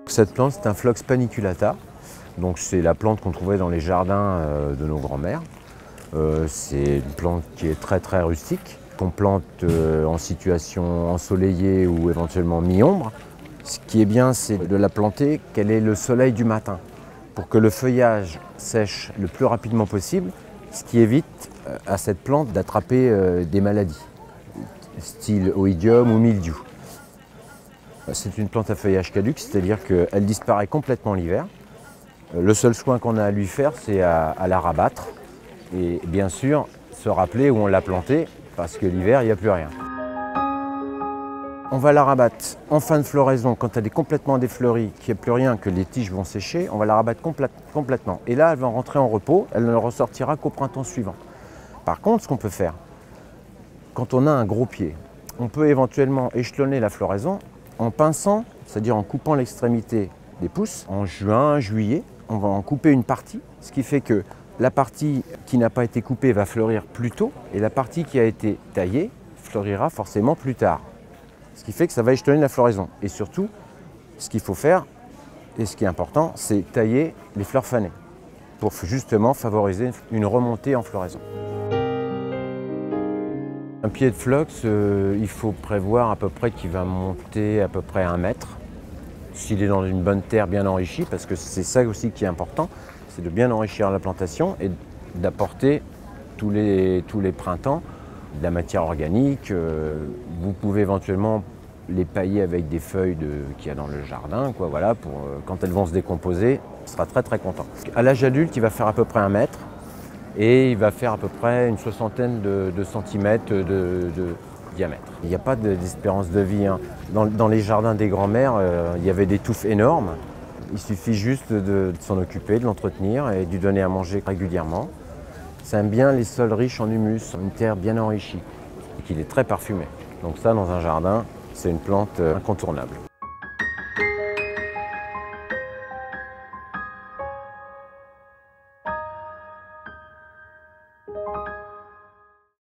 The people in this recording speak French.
Cette plante, c'est un Phlox paniculata. Donc c'est la plante qu'on trouvait dans les jardins de nos grands-mères. C'est une plante qui est très rustique, qu'on plante en situation ensoleillée ou éventuellement mi-ombre. Ce qui est bien, c'est de la planter qu'elle ait le soleil du matin, pour que le feuillage sèche le plus rapidement possible, ce qui évite à cette plante d'attraper des maladies, style oïdium ou mildiou. C'est une plante à feuillage caduc, c'est-à-dire qu'elle disparaît complètement l'hiver. Le seul soin qu'on a à lui faire, c'est à la rabattre et bien sûr se rappeler où on l'a plantée, parce que l'hiver, il n'y a plus rien. On va la rabattre en fin de floraison, quand elle est complètement défleurie, qu'il n'y a plus rien, que les tiges vont sécher, on va la rabattre complètement. Et là, elle va rentrer en repos, elle ne ressortira qu'au printemps suivant. Par contre, ce qu'on peut faire, quand on a un gros pied, on peut éventuellement échelonner la floraison en pinçant, c'est-à-dire en coupant l'extrémité des pousses. En juin, juillet, on va en couper une partie, ce qui fait que la partie qui n'a pas été coupée va fleurir plus tôt et la partie qui a été taillée fleurira forcément plus tard. Ce qui fait que ça va échelonner la floraison. Et surtout, ce qu'il faut faire, et ce qui est important, c'est tailler les fleurs fanées pour justement favoriser une remontée en floraison. Un pied de phlox, il faut prévoir à peu près qu'il va monter à peu près 1 mètre. S'il est dans une bonne terre bien enrichie, parce que c'est ça aussi qui est important, c'est de bien enrichir la plantation et d'apporter tous les printemps de la matière organique. Vous pouvez éventuellement les pailler avec des feuilles qu'il y a dans le jardin, quoi, voilà, pour, quand elles vont se décomposer, on sera très content. À l'âge adulte, il va faire à peu près 1 mètre. Et il va faire à peu près une soixantaine de centimètres de diamètre. Il n'y a pas d'espérance de vie, hein. Dans les jardins des grands-mères, il y avait des touffes énormes. Il suffit juste de s'en occuper, de l'entretenir et de lui donner à manger régulièrement. Ça aime bien les sols riches en humus, une terre bien enrichie et qu'il est très parfumé. Donc ça, dans un jardin, c'est une plante incontournable.